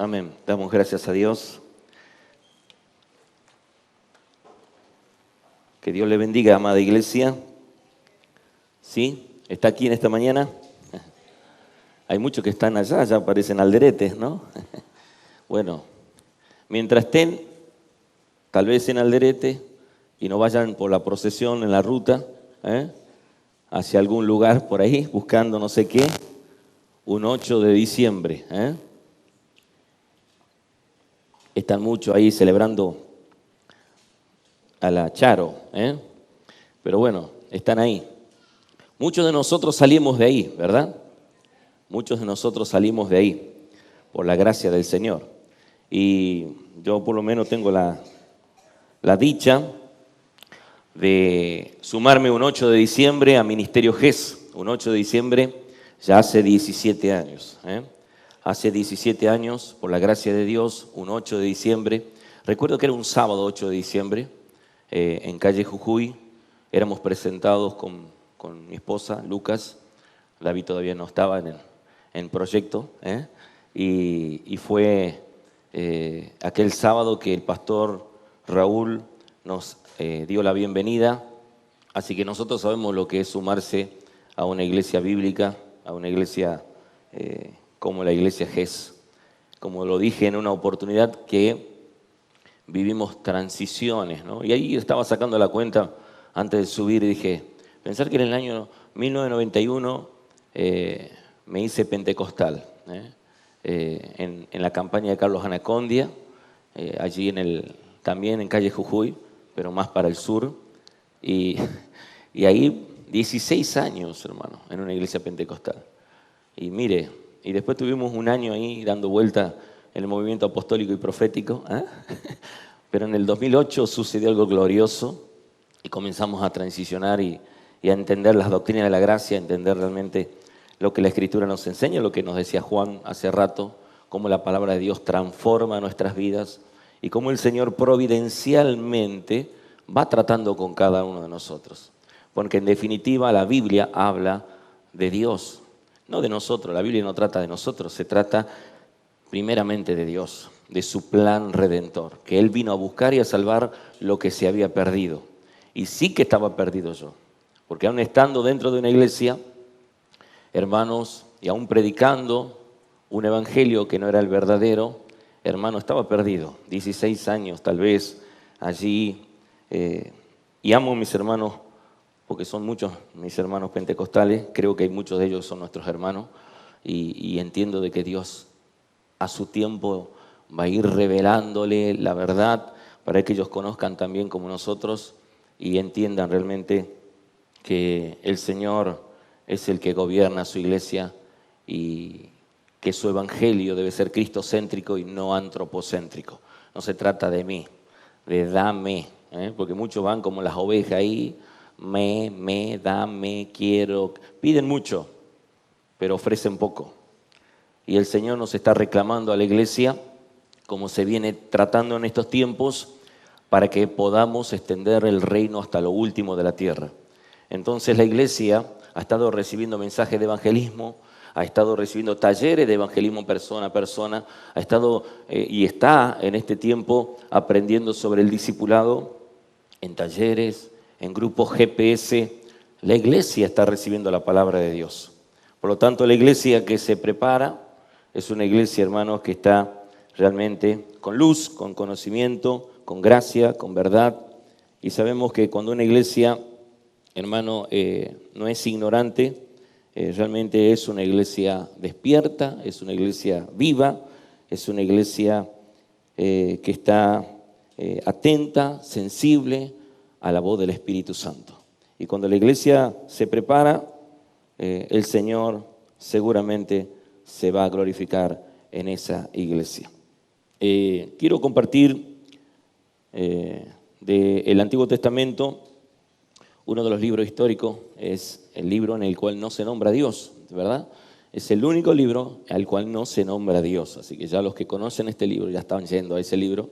Amén. Damos gracias a Dios. Que Dios le bendiga, amada iglesia. ¿Sí? ¿Está aquí en esta mañana? Hay muchos que están allá, ya parecen alderetes, ¿no? Bueno, mientras estén, tal vez en Alderete, y no vayan por la procesión en la ruta, hacia algún lugar por ahí, buscando no sé qué, un 8 de diciembre. Están muchos ahí celebrando a la Charo, pero bueno, están ahí. Muchos de nosotros salimos de ahí, ¿verdad? Muchos de nosotros salimos de ahí, por la gracia del Señor. Y yo por lo menos tengo la dicha de sumarme un 8 de diciembre a Ministerio GES, un 8 de diciembre ya hace 17 años. Hace 17 años, por la gracia de Dios, un 8 de diciembre. Recuerdo que era un sábado 8 de diciembre, en calle Jujuy. Éramos presentados con mi esposa, Lucas. David todavía no estaba en proyecto. Y fue aquel sábado que el pastor Raúl nos dio la bienvenida. Así que nosotros sabemos lo que es sumarse a una iglesia bíblica, a una iglesia como la iglesia GES. Como lo dije en una oportunidad, que vivimos transiciones, ¿no? Y ahí estaba sacando la cuenta antes de subir y dije, pensar que en el año 1991 me hice pentecostal, en la campaña de Carlos Anacondia, allí también en calle Jujuy, pero más para el sur. Y ahí 16 años, hermano, en una iglesia pentecostal. Y mire, y después tuvimos un año ahí dando vuelta en el movimiento apostólico y profético. Pero en el 2008 sucedió algo glorioso y comenzamos a transicionar y a entender las doctrinas de la gracia, a entender realmente lo que la Escritura nos enseña, lo que nos decía Juan hace rato, cómo la palabra de Dios transforma nuestras vidas y cómo el Señor providencialmente va tratando con cada uno de nosotros. Porque en definitiva la Biblia habla de Dios, no de nosotros. La Biblia no trata de nosotros, se trata primeramente de Dios, de su plan redentor, que Él vino a buscar y a salvar lo que se había perdido. Y sí que estaba perdido yo, porque aún estando dentro de una iglesia, hermanos, y aún predicando un evangelio que no era el verdadero, hermano, estaba perdido. 16 años tal vez allí, y amo a mis hermanos, porque son muchos mis hermanos pentecostales, creo que hay muchos de ellos que son nuestros hermanos, y entiendo de que Dios a su tiempo va a ir revelándole la verdad para que ellos conozcan también como nosotros y entiendan realmente que el Señor es el que gobierna su iglesia y que su evangelio debe ser cristocéntrico y no antropocéntrico. No se trata de mí, de dame, porque muchos van como las ovejas ahí, dame, quiero, piden mucho, pero ofrecen poco. Y el Señor nos está reclamando a la iglesia, como se viene tratando en estos tiempos, para que podamos extender el reino hasta lo último de la tierra. Entonces la iglesia ha estado recibiendo mensajes de evangelismo, ha estado recibiendo talleres de evangelismo persona a persona, ha estado y está en este tiempo aprendiendo sobre el discipulado en talleres, en grupos GPS. La iglesia está recibiendo la palabra de Dios. Por lo tanto, la iglesia que se prepara es una iglesia, hermanos, que está realmente con luz, con conocimiento, con gracia, con verdad. Y sabemos que cuando una iglesia, hermano, no es ignorante, realmente es una iglesia despierta, es una iglesia viva, es una iglesia que está atenta, sensible a la voz del Espíritu Santo. Y cuando la iglesia se prepara, el Señor seguramente se va a glorificar en esa iglesia. Quiero compartir del Antiguo Testamento. Uno de los libros históricos es el libro en el cual no se nombra a Dios, ¿verdad? Es el único libro al cual no se nombra a Dios. Así que ya los que conocen este libro ya estaban yendo a ese libro.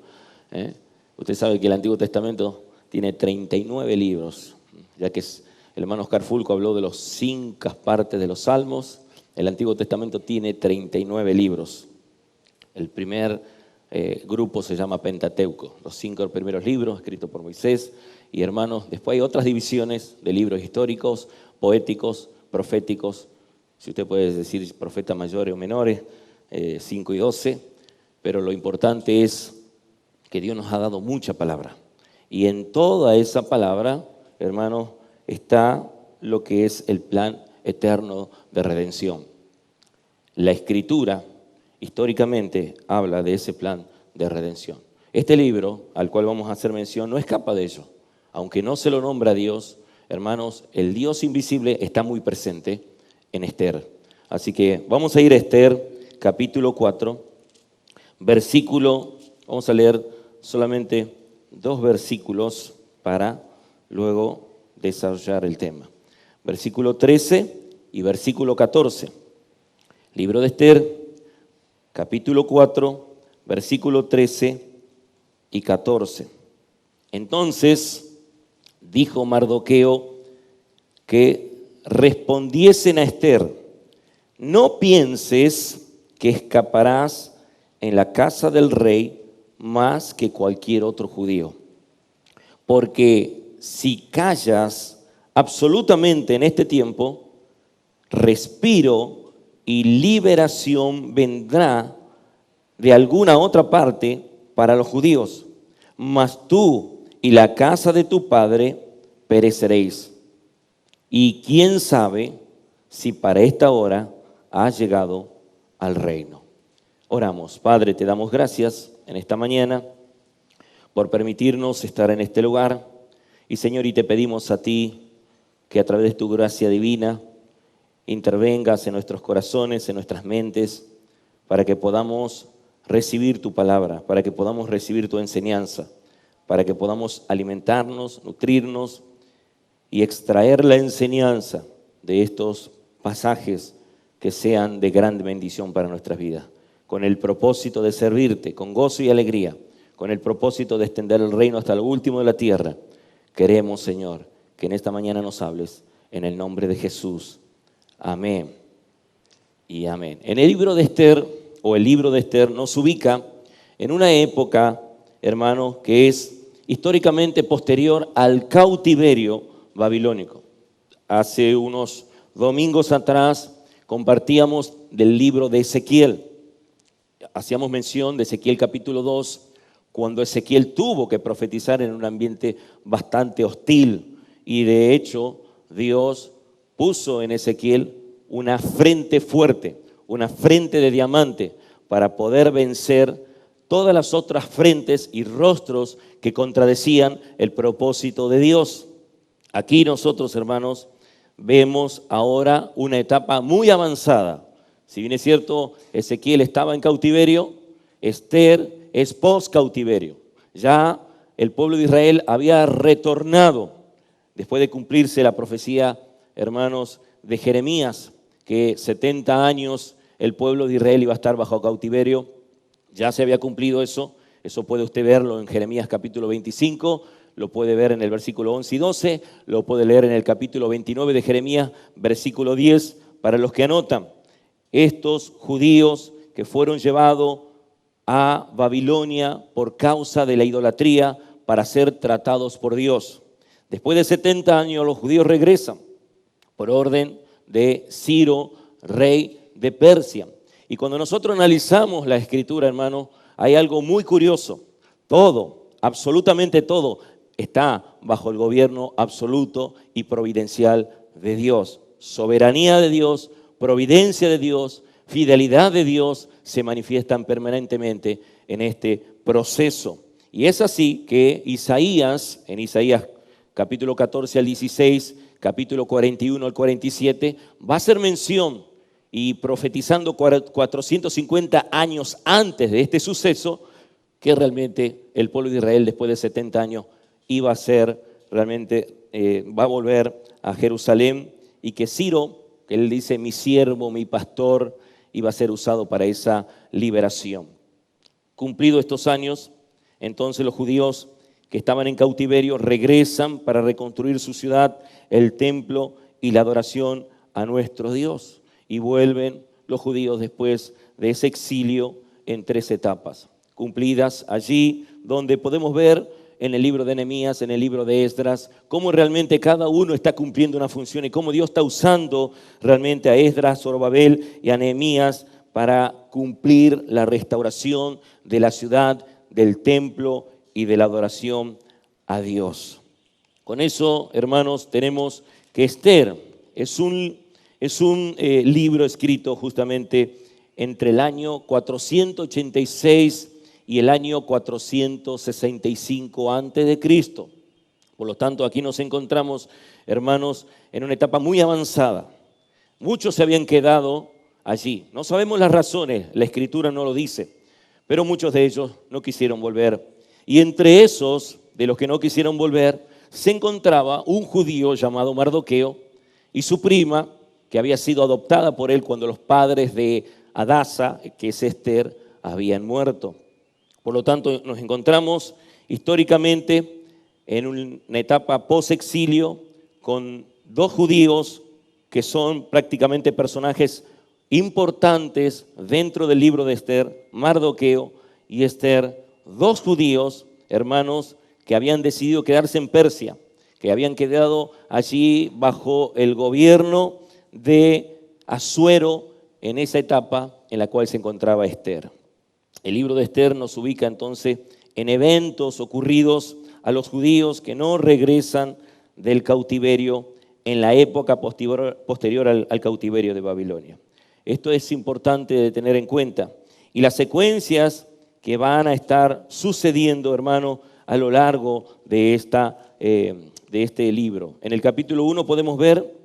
Usted sabe que el Antiguo Testamento tiene 39 libros, ya que el hermano Oscar Fulco habló de los 5 partes de los Salmos. El Antiguo Testamento tiene 39 libros. El primer grupo se llama Pentateuco, los 5 primeros libros escritos por Moisés. Y hermanos, después hay otras divisiones de libros históricos, poéticos, proféticos, si usted puede decir profetas mayores o menores, 5 y 12, pero lo importante es que Dios nos ha dado mucha palabra. Y en toda esa palabra, hermanos, está lo que es el plan eterno de redención. La Escritura, históricamente, habla de ese plan de redención. Este libro, al cual vamos a hacer mención, no escapa de ello. Aunque no se lo nombra a Dios, hermanos, el Dios invisible está muy presente en Esther. Así que vamos a ir a Esther, capítulo 4, versículo, vamos a leer solamente 2 versículos para luego desarrollar el tema. Versículo 13 y versículo 14. Libro de Esther, capítulo 4, versículo 13 y 14. Entonces dijo Mardoqueo que respondiesen a Esther: no pienses que escaparás en la casa del rey más que cualquier otro judío, porque si callas absolutamente en este tiempo, respiro y liberación vendrá de alguna otra parte para los judíos, mas tú y la casa de tu padre pereceréis. Y quién sabe si para esta hora has llegado al reino. Oramos. Padre, te damos gracias en esta mañana por permitirnos estar en este lugar. Y Señor, y te pedimos a ti que a través de tu gracia divina intervengas en nuestros corazones, en nuestras mentes, para que podamos recibir tu palabra, para que podamos recibir tu enseñanza, para que podamos alimentarnos, nutrirnos y extraer la enseñanza de estos pasajes que sean de gran bendición para nuestras vidas, con el propósito de servirte con gozo y alegría, con el propósito de extender el reino hasta lo último de la tierra. Queremos, Señor, que en esta mañana nos hables en el nombre de Jesús. Amén y amén. En el libro de Esther, o el libro de Esther, nos ubica en una época, hermanos, que es históricamente posterior al cautiverio babilónico. Hace unos domingos atrás compartíamos del libro de Ezequiel. Hacíamos mención de Ezequiel capítulo 2, cuando Ezequiel tuvo que profetizar en un ambiente bastante hostil. Y de hecho, Dios puso en Ezequiel una frente fuerte, una frente de diamante, para poder vencer todas las otras frentes y rostros que contradecían el propósito de Dios. Aquí nosotros, hermanos, vemos ahora una etapa muy avanzada. Si bien es cierto, Ezequiel estaba en cautiverio, Esther es post-cautiverio. Ya el pueblo de Israel había retornado después de cumplirse la profecía, hermanos, de Jeremías, que 70 años el pueblo de Israel iba a estar bajo cautiverio. Ya se había cumplido eso. Eso puede usted verlo en Jeremías capítulo 25, lo puede ver en el versículo 11 y 12, lo puede leer en el capítulo 29 de Jeremías, versículo 10, para los que anotan. Estos judíos que fueron llevados a Babilonia por causa de la idolatría para ser tratados por Dios. Después de 70 años los judíos regresan por orden de Ciro, rey de Persia. Y cuando nosotros analizamos la Escritura, hermano, hay algo muy curioso. Todo, absolutamente todo, está bajo el gobierno absoluto y providencial de Dios. Soberanía de Dios, providencia de Dios, fidelidad de Dios se manifiestan permanentemente en este proceso. Y es así que Isaías, en Isaías capítulo 14 al 16, capítulo 41 al 47, va a hacer mención y profetizando 450 años antes de este suceso, que realmente el pueblo de Israel después de 70 años iba a ser realmente, va a volver a Jerusalén, y que Ciro, que él dice mi siervo, mi pastor, iba a ser usado para esa liberación. Cumplidos estos años, entonces los judíos que estaban en cautiverio regresan para reconstruir su ciudad, el templo y la adoración a nuestro Dios. Y vuelven los judíos después de ese exilio en 3 etapas, cumplidas allí donde podemos ver en el libro de Nehemías, en el libro de Esdras, cómo realmente cada uno está cumpliendo una función y cómo Dios está usando realmente a Esdras, Zorobabel y a Nehemías para cumplir la restauración de la ciudad, del templo y de la adoración a Dios. Con eso, hermanos, tenemos que Esther es un libro escrito justamente entre el año 486 y el año 465 antes de Cristo. Por lo tanto, aquí nos encontramos, hermanos, en una etapa muy avanzada. Muchos se habían quedado allí. No sabemos las razones, la Escritura no lo dice, pero muchos de ellos no quisieron volver. Y entre esos, de los que no quisieron volver, se encontraba un judío llamado Mardoqueo y su prima, que había sido adoptada por él cuando los padres de Hadasa, que es Esther, habían muerto. Por lo tanto, nos encontramos históricamente en una etapa post-exilio con 2 judíos que son prácticamente personajes importantes dentro del libro de Esther, Mardoqueo y Esther, 2 judíos, hermanos, que habían decidido quedarse en Persia, que habían quedado allí bajo el gobierno de Asuero en esa etapa en la cual se encontraba Esther. El libro de Esther nos ubica entonces en eventos ocurridos a los judíos que no regresan del cautiverio en la época posterior al cautiverio de Babilonia. Esto es importante de tener en cuenta. Y las secuencias que van a estar sucediendo, hermano, a lo largo de este libro. En el capítulo 1 podemos ver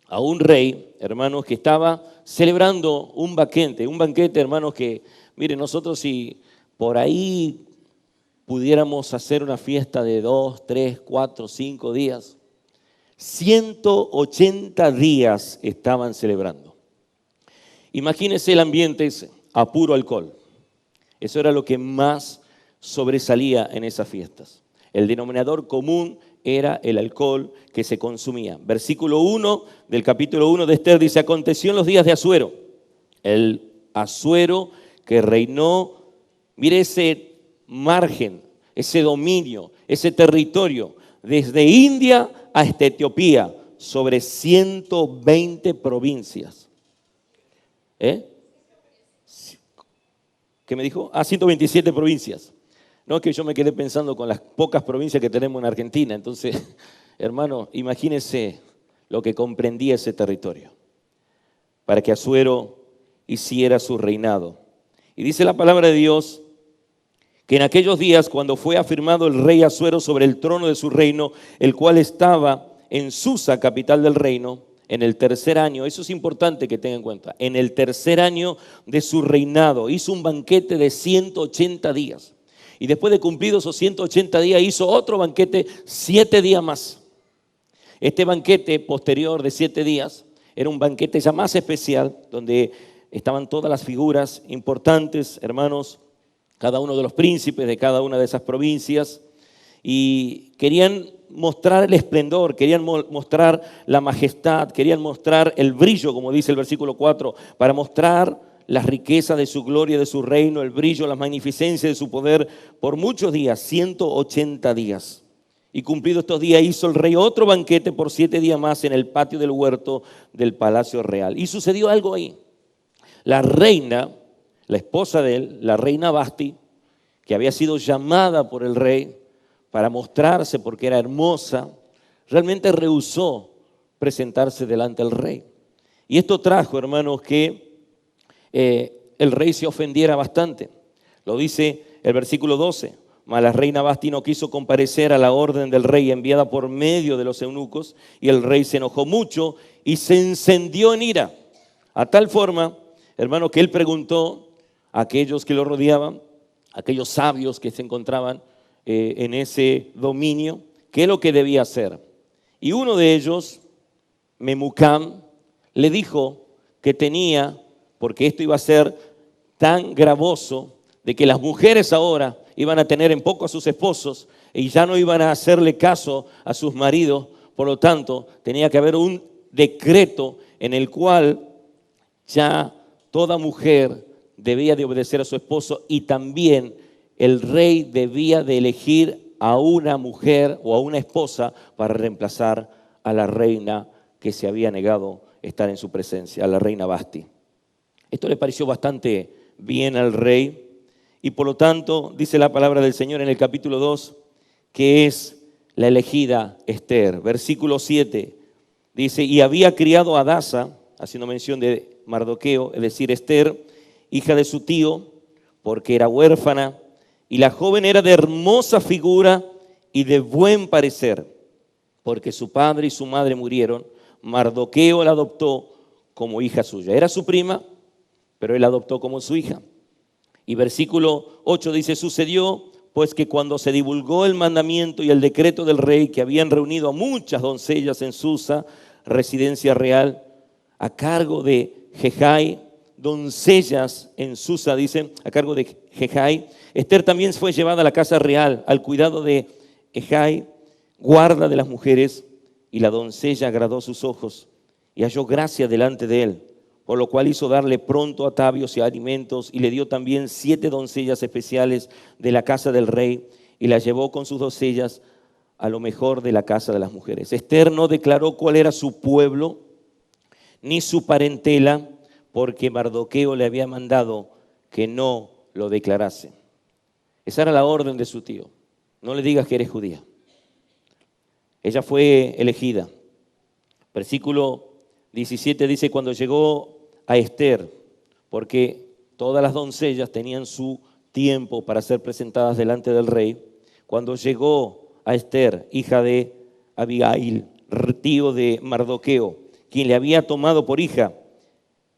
a un rey, hermanos, que estaba celebrando un banquete, hermanos, que, miren, nosotros si por ahí pudiéramos hacer una fiesta de 2, 3, 4, 5 días, 180 días estaban celebrando. Imagínense el ambiente ese, a puro alcohol. Eso era lo que más sobresalía en esas fiestas. El denominador común era el alcohol que se consumía. Versículo 1 del capítulo 1 de Esther dice: aconteció en los días de Asuero, el Asuero que reinó, mire ese margen, ese dominio, ese territorio, desde India hasta Etiopía, sobre 120 provincias. ¿Qué me dijo? 127 provincias. No es que yo me quedé pensando con las pocas provincias que tenemos en Argentina. Entonces, hermano, imagínense lo que comprendía ese territorio para que Asuero hiciera su reinado. Y dice la palabra de Dios que en aquellos días, cuando fue afirmado el rey Asuero sobre el trono de su reino, el cual estaba en Susa, capital del reino, en el 3er año, eso es importante que tengan en cuenta, en el 3er año de su reinado, hizo un banquete de 180 días. Y después de cumplidos esos 180 días, hizo otro banquete 7 días más. Este banquete posterior de 7 días era un banquete ya más especial, donde estaban todas las figuras importantes, hermanos, cada uno de los príncipes de cada una de esas provincias, y querían mostrar el esplendor, querían mostrar la majestad, querían mostrar el brillo, como dice el versículo 4, para mostrar las riquezas de su gloria, de su reino, el brillo, la magnificencia de su poder por muchos días, 180 días. Y cumplidos estos días hizo el rey otro banquete por 7 días más en el patio del huerto del palacio real. Y sucedió algo ahí. La reina, la esposa de él, la reina Vasti, que había sido llamada por el rey para mostrarse porque era hermosa, realmente rehusó presentarse delante del rey. Y esto trajo, hermanos, que el rey se ofendiera bastante. Lo dice el versículo 12. Mas la reina Vasti no quiso comparecer a la orden del rey enviada por medio de los eunucos, y el rey se enojó mucho y se encendió en ira. A tal forma, hermano, que él preguntó a aquellos que lo rodeaban, a aquellos sabios que se encontraban en ese dominio, qué es lo que debía hacer. Y uno de ellos, Memucán, le dijo que tenía, porque esto iba a ser tan gravoso, de que las mujeres ahora iban a tener en poco a sus esposos y ya no iban a hacerle caso a sus maridos. Por lo tanto, tenía que haber un decreto en el cual ya toda mujer debía de obedecer a su esposo y también el rey debía de elegir a una mujer o a una esposa para reemplazar a la reina que se había negado estar en su presencia, a la reina Vasti. Esto le pareció bastante bien al rey y por lo tanto dice la palabra del Señor en el capítulo 2 que es la elegida Esther. Versículo 7 dice, y había criado a Hadasa, haciendo mención de Mardoqueo, es decir, Esther, hija de su tío, porque era huérfana, y la joven era de hermosa figura y de buen parecer, porque su padre y su madre murieron. Mardoqueo la adoptó como hija suya. Era su prima, pero él la adoptó como su hija. Y versículo 8 dice, sucedió pues que cuando se divulgó el mandamiento y el decreto del rey, que habían reunido a muchas doncellas en Susa, residencia real, a cargo de Jehai, doncellas en Susa, dicen, a cargo de Jehai, Esther también fue llevada a la casa real, al cuidado de Jehai, guarda de las mujeres, y la doncella agradó sus ojos y halló gracia delante de él, por lo cual hizo darle pronto atavios y alimentos, y le dio también 7 doncellas especiales de la casa del rey, y las llevó con sus doncellas a lo mejor de la casa de las mujeres. Esther no declaró cuál era su pueblo, ni su parentela, porque Mardoqueo le había mandado que no lo declarase. Esa era la orden de su tío. No le digas que eres judía. Ella fue elegida. Versículo 17 dice, cuando llegó a Esther, porque todas las doncellas tenían su tiempo para ser presentadas delante del rey, cuando llegó a Esther, hija de Abigail, tío de Mardoqueo, quien le había tomado por hija,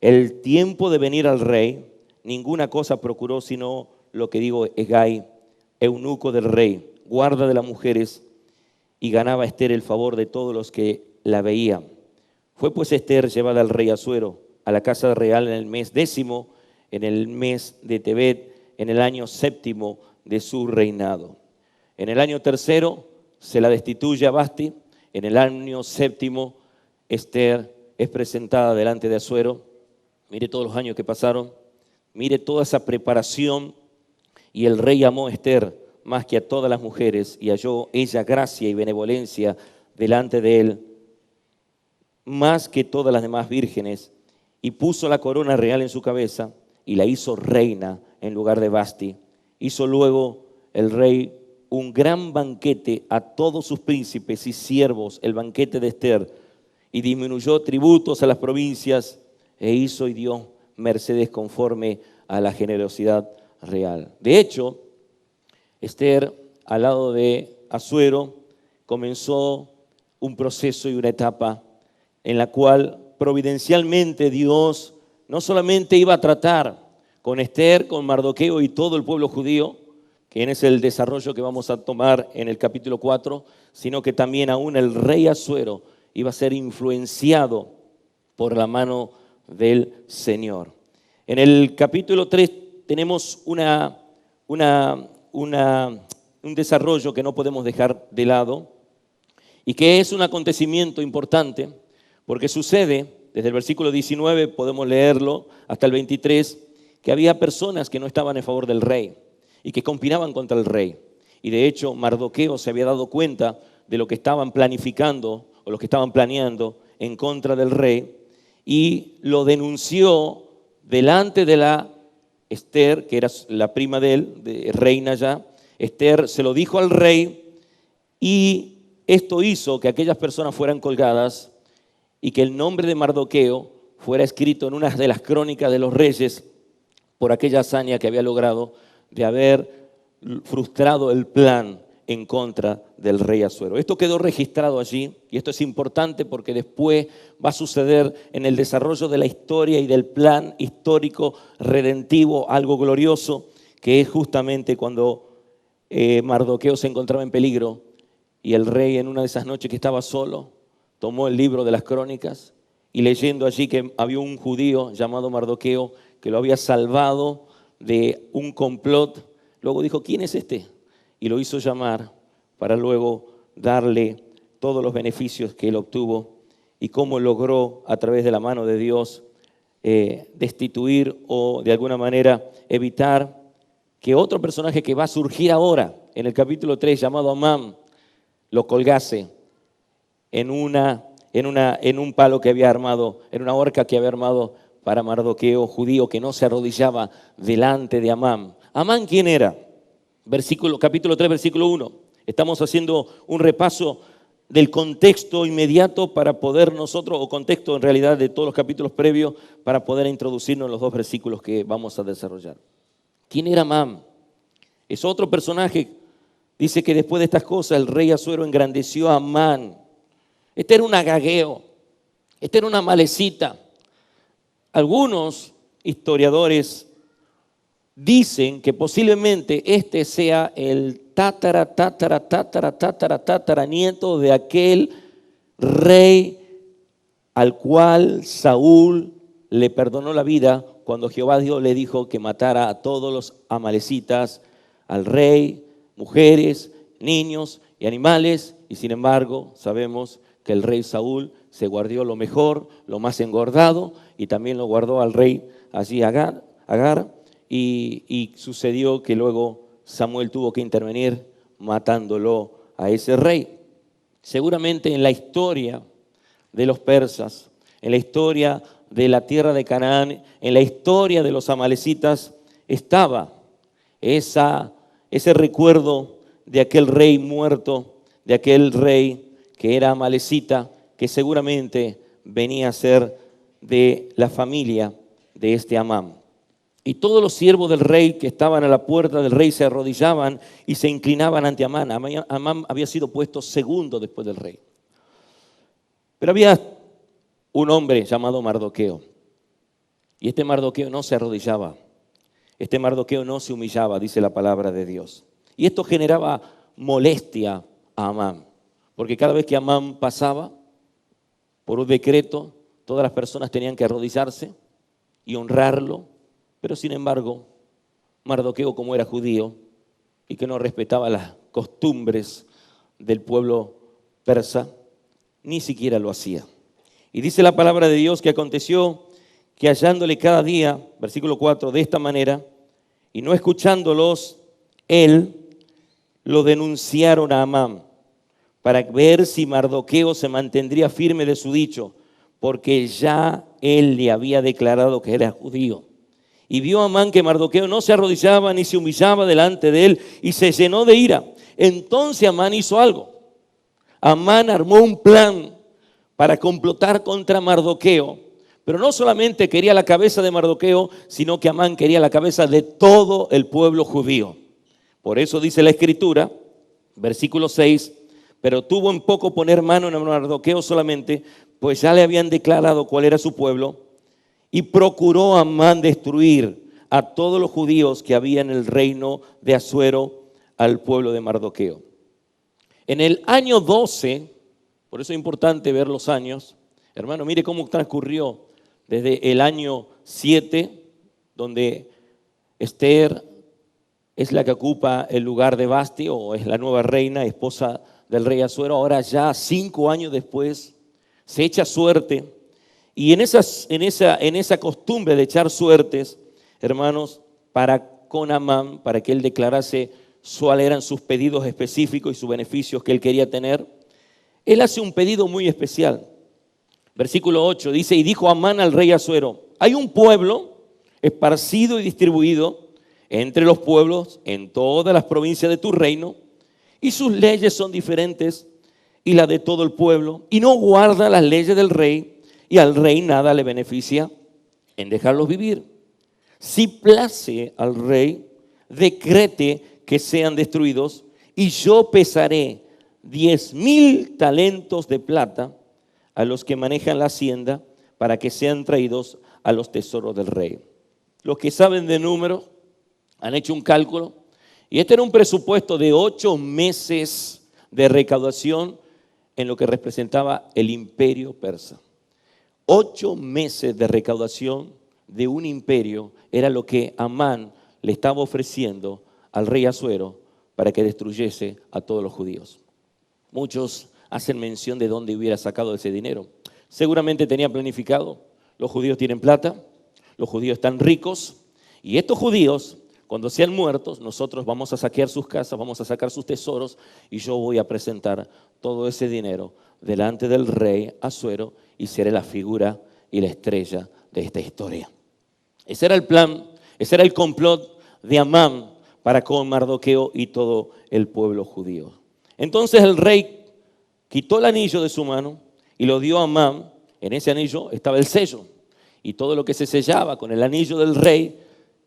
el tiempo de venir al rey, ninguna cosa procuró sino lo que digo Hegai, eunuco del rey, guarda de las mujeres, y ganaba Esther el favor de todos los que la veían. Fue pues Esther llevada al rey Asuero a la casa real en el mes 10, en el mes de Tebet, en el año 7 de su reinado. En el año 3 se la destituye a Vasti. En el año 7 Esther es presentada delante de Asuero. Mire todos los años que pasaron, mire toda esa preparación, y el rey amó a Esther más que a todas las mujeres y halló ella gracia y benevolencia delante de él más que todas las demás vírgenes, y puso la corona real en su cabeza y la hizo reina en lugar de Vasti. Hizo luego el rey un gran banquete a todos sus príncipes y siervos, el banquete de Esther, y disminuyó tributos a las provincias e hizo y dio mercedes conforme a la generosidad real. De hecho, Esther, al lado de Asuero, comenzó un proceso y una etapa en la cual providencialmente Dios no solamente iba a tratar con Esther, con Mardoqueo y todo el pueblo judío, que es el desarrollo que vamos a tomar en el capítulo 4, sino que también aún el rey Asuero iba a ser influenciado por la mano del Señor. En el capítulo 3 tenemos un desarrollo que no podemos dejar de lado y que es un acontecimiento importante porque sucede, desde el versículo 19 podemos leerlo hasta el 23, que había personas que no estaban en favor del rey y que conspiraban contra el rey. Y de hecho Mardoqueo se había dado cuenta de lo que estaban planificando o lo que estaban planeando en contra del rey y lo denunció delante de la Esther, que era la prima de él, de reina ya. Esther se lo dijo al rey y esto hizo que aquellas personas fueran colgadas y que el nombre de Mardoqueo fuera escrito en una de las crónicas de los reyes por aquella hazaña que había logrado de haber frustrado el plan en contra del rey Asuero. Esto quedó registrado allí y esto es importante porque después va a suceder en el desarrollo de la historia y del plan histórico redentivo, algo glorioso, que es justamente cuando Mardoqueo se encontraba en peligro y el rey en una de esas noches que estaba solo, tomó el libro de las crónicas y leyendo allí que había un judío llamado Mardoqueo que lo había salvado de un complot, luego dijo, ¿quién es este? Y lo hizo llamar para luego darle todos los beneficios que él obtuvo y cómo logró a través de la mano de Dios destituir o de alguna manera evitar que otro personaje que va a surgir ahora en el capítulo 3, llamado Amán, lo colgase en un palo que había armado, en una horca que había armado para Mardoqueo, judío, que no se arrodillaba delante de Amán. ¿Amán quién era? Capítulo 3, versículo 1. Estamos haciendo un repaso del contexto inmediato para poder nosotros, o contexto en realidad de todos los capítulos previos, para poder introducirnos en los dos versículos que vamos a desarrollar. ¿Quién era Amán? Es otro personaje. Dice que después de estas cosas el rey Asuero engrandeció a Amán. Este era un agageo, este era una malecita. Algunos historiadores dicen que posiblemente este sea el tataranieto de aquel rey al cual Saúl le perdonó la vida cuando Jehová Dios le dijo que matara a todos los amalecitas, al rey, mujeres, niños y animales. Y sin embargo sabemos que el rey Saúl se guardó lo mejor, lo más engordado, y también lo guardó al rey allí Agar, y sucedió que luego Samuel tuvo que intervenir matándolo a ese rey. Seguramente en la historia de los persas, en la historia de la tierra de Canaán, en la historia de los amalecitas, estaba ese recuerdo de aquel rey muerto, de aquel rey que era amalecita, que seguramente venía a ser de la familia de este Amán. Y todos los siervos del rey que estaban a la puerta del rey se arrodillaban y se inclinaban ante Amán. Amán había sido puesto segundo después del rey. Pero había un hombre llamado Mardoqueo. Y este Mardoqueo no se arrodillaba. Este Mardoqueo no se humillaba, dice la palabra de Dios. Y esto generaba molestia a Amán. Porque cada vez que Amán pasaba, por un decreto, todas las personas tenían que arrodillarse y honrarlo. Pero sin embargo, Mardoqueo, como era judío y que no respetaba las costumbres del pueblo persa, ni siquiera lo hacía. Y dice la palabra de Dios que aconteció que hallándole cada día, versículo 4, de esta manera, y no escuchándolos, él lo denunciaron a Amán para ver si Mardoqueo se mantendría firme de su dicho, porque ya él le había declarado que era judío. Y vio Amán que Mardoqueo no se arrodillaba ni se humillaba delante de él y se llenó de ira. Entonces Amán hizo algo. Amán armó un plan para complotar contra Mardoqueo. Pero no solamente quería la cabeza de Mardoqueo, sino que Amán quería la cabeza de todo el pueblo judío. Por eso dice la Escritura, versículo 6, pero tuvo en poco poner mano en Mardoqueo solamente, pues ya le habían declarado cuál era su pueblo. Y procuró Amán destruir a todos los judíos que había en el reino de Asuero al pueblo de Mardoqueo. En el año 12, por eso es importante ver los años, hermano, mire cómo transcurrió desde el año 7, donde Esther es la que ocupa el lugar de Vasti, o es la nueva reina, esposa del rey Asuero. Ahora ya 5 años después se echa suerte. Y en esa costumbre de echar suertes, hermanos, con Amán, para que él declarase cuáles eran sus pedidos específicos y sus beneficios que él quería tener, él hace un pedido muy especial. Versículo 8 dice, y dijo Amán al rey Asuero, hay un pueblo esparcido y distribuido entre los pueblos en todas las provincias de tu reino, y sus leyes son diferentes y las de todo el pueblo, y no guarda las leyes del rey, y al rey nada le beneficia en dejarlos vivir. Si place al rey, decrete que sean destruidos, y yo pesaré 10,000 talentos de plata a los que manejan la hacienda para que sean traídos a los tesoros del rey. Los que saben de números han hecho un cálculo, y este era un presupuesto de 8 meses de recaudación en lo que representaba el imperio persa. 8 meses de recaudación de un imperio era lo que Amán le estaba ofreciendo al rey Asuero para que destruyese a todos los judíos. Muchos hacen mención de dónde hubiera sacado ese dinero. Seguramente tenía planificado. Los judíos tienen plata, los judíos están ricos, y estos judíos, cuando sean muertos, nosotros vamos a saquear sus casas, vamos a sacar sus tesoros, y yo voy a presentar todo ese dinero delante del rey Asuero, y seré la figura y la estrella de esta historia. Ese era el plan, ese era el complot de Amán para con Mardoqueo y todo el pueblo judío. Entonces el rey quitó el anillo de su mano y lo dio a Amán. En ese anillo estaba el sello, y todo lo que se sellaba con el anillo del rey,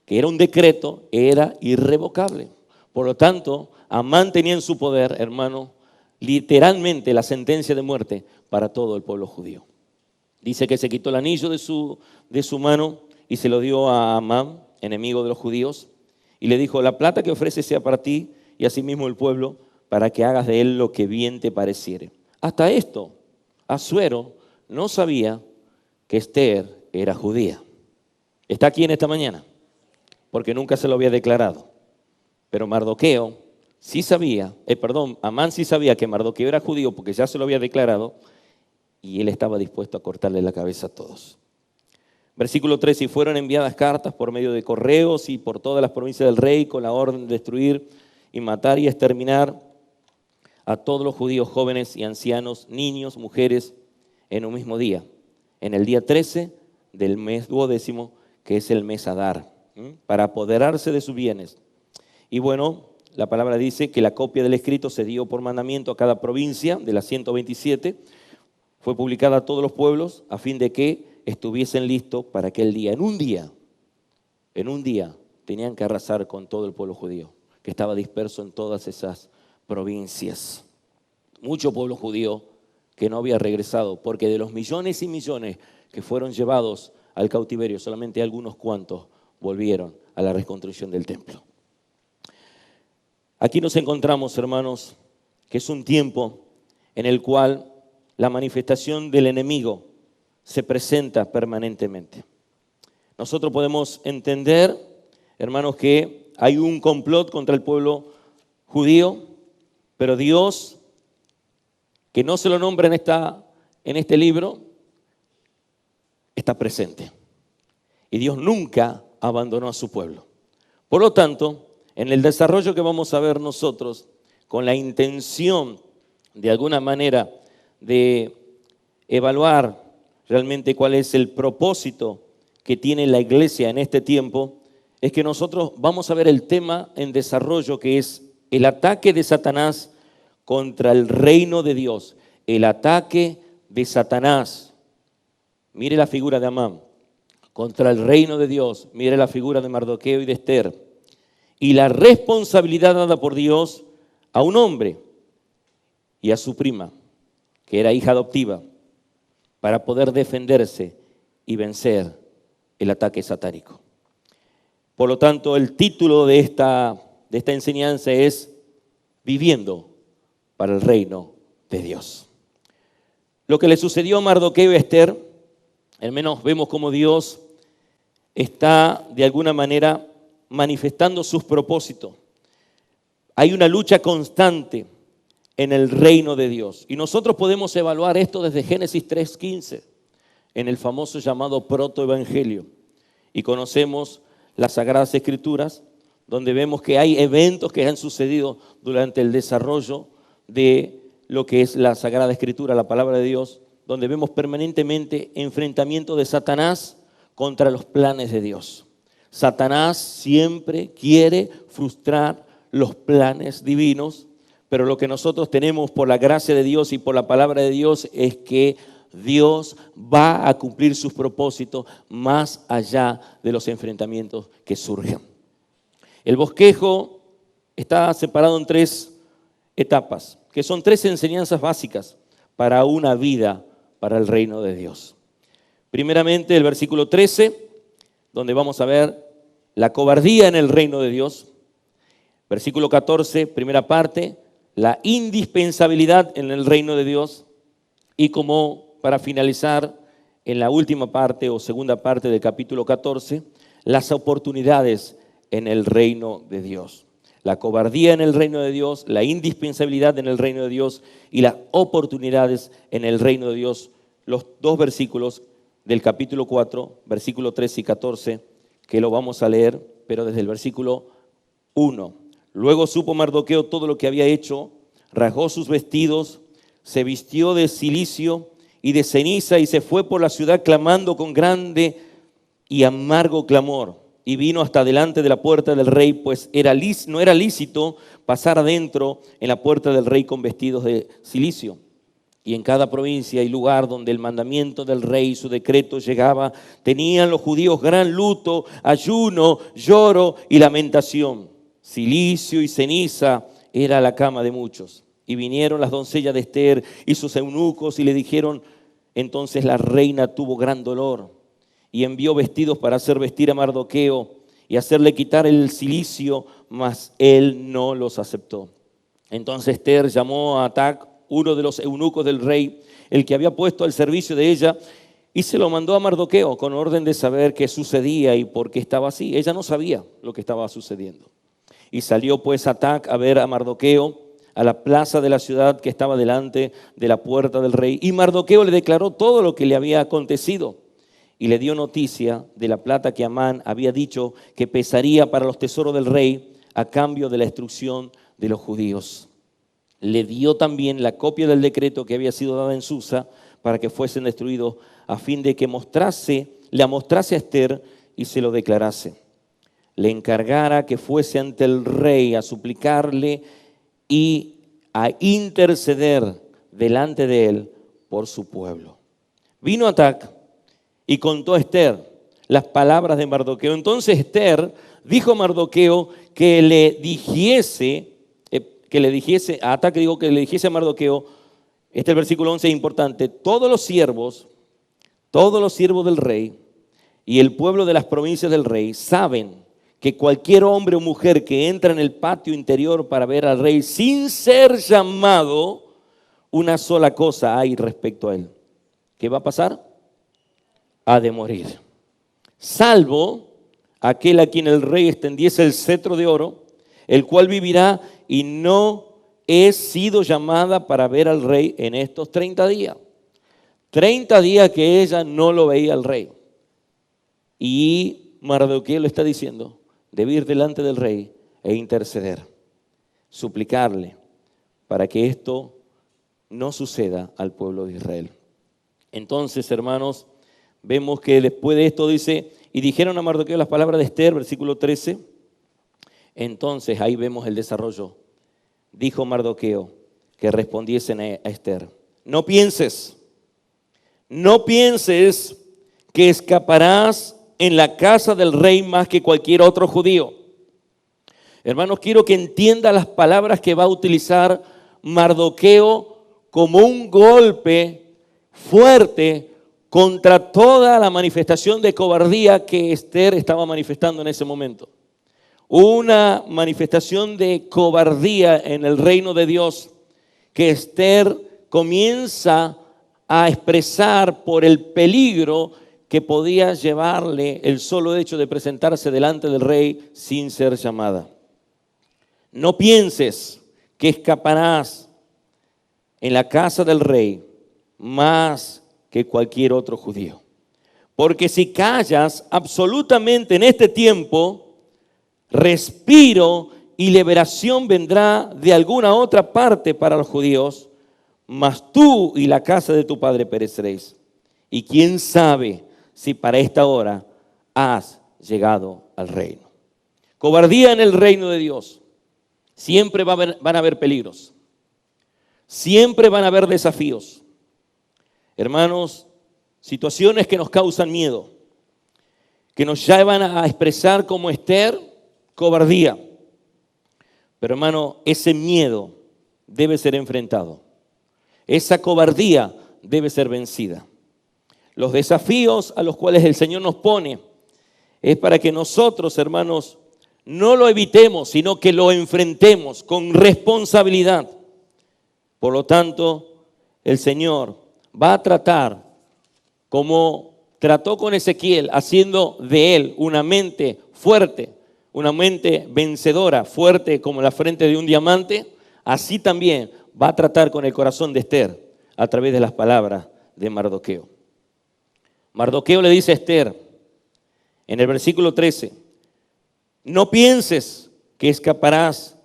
que era un decreto, era irrevocable. Por lo tanto, Amán tenía en su poder, hermano, literalmente la sentencia de muerte para todo el pueblo judío. Dice que se quitó el anillo de su mano y se lo dio a Amán, enemigo de los judíos, y le dijo: la plata que ofreces sea para ti y asimismo el pueblo, para que hagas de él lo que bien te pareciere. Hasta esto, Asuero no sabía que Esther era judía. Está aquí en esta mañana, porque nunca se lo había declarado. Pero Mardoqueo sí sabía, Amán sí sabía que Mardoqueo era judío, porque ya se lo había declarado, y él estaba dispuesto a cortarle la cabeza a todos. Versículo 3, y fueron enviadas cartas por medio de correos y por todas las provincias del rey con la orden de destruir y matar y exterminar a todos los judíos jóvenes y ancianos, niños, mujeres, en un mismo día, en el día 13 del mes 12, que es el mes Adar, para apoderarse de sus bienes. Y bueno, la palabra dice que la copia del escrito se dio por mandamiento a cada provincia de las 127, fue publicada a todos los pueblos a fin de que estuviesen listos para aquel día. En un día tenían que arrasar con todo el pueblo judío, que estaba disperso en todas esas provincias. Mucho pueblo judío que no había regresado, porque de los millones y millones que fueron llevados al cautiverio, solamente algunos cuantos volvieron a la reconstrucción del templo. Aquí nos encontramos, hermanos, que es un tiempo en el cual la manifestación del enemigo se presenta permanentemente. Nosotros podemos entender, hermanos, que hay un complot contra el pueblo judío, pero Dios, que no se lo nombra en este libro, está presente. Y Dios nunca abandonó a su pueblo. Por lo tanto, en el desarrollo que vamos a ver nosotros, con la intención de alguna manera de evaluar realmente cuál es el propósito que tiene la iglesia en este tiempo, es que nosotros vamos a ver el tema en desarrollo, que es el ataque de Satanás contra el reino de Dios. El ataque de Satanás. Mire la figura de Amán. Contra el reino de Dios. Mire la figura de Mardoqueo y de Esther. Y la responsabilidad dada por Dios a un hombre y a su prima, que era hija adoptiva, para poder defenderse y vencer el ataque satánico. Por lo tanto, el título de esta enseñanza es Viviendo para el reino de Dios. Lo que le sucedió a Mardoqueo y a Esther, al menos vemos cómo Dios está de alguna manera manifestando sus propósitos. Hay una lucha constante en el reino de Dios. Y nosotros podemos evaluar esto desde Génesis 3:15, en el famoso llamado protoevangelio. Y conocemos las Sagradas Escrituras, donde vemos que hay eventos que han sucedido durante el desarrollo de lo que es la Sagrada Escritura, la palabra de Dios, donde vemos permanentemente enfrentamiento de Satanás contra los planes de Dios. Satanás siempre quiere frustrar los planes divinos, pero lo que nosotros tenemos por la gracia de Dios y por la palabra de Dios es que Dios va a cumplir sus propósitos más allá de los enfrentamientos que surgen. El bosquejo está separado en 3 etapas, que son 3 enseñanzas básicas para una vida para el reino de Dios. Primeramente, el versículo 13, donde vamos a ver la cobardía en el reino de Dios. Versículo 14, primera parte, la indispensabilidad en el reino de Dios. Y como para finalizar, en la última parte o segunda parte del capítulo 14, las oportunidades en el reino de Dios. La cobardía en el reino de Dios, la indispensabilidad en el reino de Dios y las oportunidades en el reino de Dios. Los 2 versículos del capítulo 4, versículo 13 y 14, que lo vamos a leer, pero desde el versículo 1. Luego supo Mardoqueo todo lo que había hecho, rasgó sus vestidos, se vistió de cilicio y de ceniza y se fue por la ciudad clamando con grande y amargo clamor. Y vino hasta delante de la puerta del rey, pues no era lícito pasar adentro en la puerta del rey con vestidos de cilicio. Y en cada provincia y lugar donde el mandamiento del rey y su decreto llegaba, tenían los judíos gran luto, ayuno, lloro y lamentación. Cilicio y ceniza era la cama de muchos. Y vinieron las doncellas de Ester y sus eunucos y le dijeron, entonces la reina tuvo gran dolor y envió vestidos para hacer vestir a Mardoqueo y hacerle quitar el cilicio, mas él no los aceptó. Entonces Ester llamó a Atac, uno de los eunucos del rey, el que había puesto al servicio de ella, y se lo mandó a Mardoqueo con orden de saber qué sucedía y por qué estaba así. Ella no sabía lo que estaba sucediendo. Y salió pues Atac a ver a Mardoqueo a la plaza de la ciudad que estaba delante de la puerta del rey. Y Mardoqueo le declaró todo lo que le había acontecido. Y le dio noticia de la plata que Amán había dicho que pesaría para los tesoros del rey a cambio de la destrucción de los judíos. Le dio también la copia del decreto que había sido dada en Susa para que fuesen destruidos, a fin de que la mostrase a Ester y se lo declarase. Le encargara que fuese ante el rey a suplicarle y a interceder delante de él por su pueblo. Vino Atac y contó a Ester las palabras de Mardoqueo. Entonces Ester dijo a Mardoqueo que le dijese a Atac, que le dijese a Mardoqueo, este es el versículo 11 es importante, todos los siervos del rey y el pueblo de las provincias del rey saben que cualquier hombre o mujer que entra en el patio interior para ver al rey sin ser llamado, una sola cosa hay respecto a él. ¿Qué va a pasar? Ha de morir. Salvo aquel a quien el rey extendiese el cetro de oro, el cual vivirá y no he sido llamada para ver al rey en estos 30 días. 30 días que ella no lo veía al rey. Y Mardoqueo le está diciendo, debe ir delante del rey e interceder, suplicarle para que esto no suceda al pueblo de Israel. Entonces, hermanos, vemos que después de esto dice, y dijeron a Mardoqueo las palabras de Ester, versículo 13. Entonces, ahí vemos el desarrollo. Dijo Mardoqueo que respondiesen a Ester, no pienses que escaparás en la casa del rey más que cualquier otro judío. Hermanos, quiero que entienda las palabras que va a utilizar Mardoqueo como un golpe fuerte contra toda la manifestación de cobardía que Ester estaba manifestando en ese momento. Una manifestación de cobardía en el reino de Dios que Ester comienza a expresar por el peligro que podía llevarle el solo hecho de presentarse delante del rey sin ser llamada. No pienses que escaparás en la casa del rey más que cualquier otro judío. Porque si callas absolutamente en este tiempo, respiro y liberación vendrá de alguna otra parte para los judíos, mas tú y la casa de tu padre pereceréis. Y quién sabe si para esta hora has llegado al reino. Cobardía en el reino de Dios. Siempre van a haber peligros. Siempre van a haber desafíos. Hermanos, situaciones que nos causan miedo, que nos llevan a expresar como Ester, cobardía. Pero hermano, ese miedo debe ser enfrentado. Esa cobardía debe ser vencida. Los desafíos a los cuales el Señor nos pone es para que nosotros, hermanos, no lo evitemos, sino que lo enfrentemos con responsabilidad. Por lo tanto, el Señor va a tratar como trató con Ezequiel, haciendo de él una mente fuerte, una mente vencedora, fuerte como la frente de un diamante. Así también va a tratar con el corazón de Ester a través de las palabras de Mardoqueo. Mardoqueo le dice a Esther, en el versículo 13, no pienses que escaparás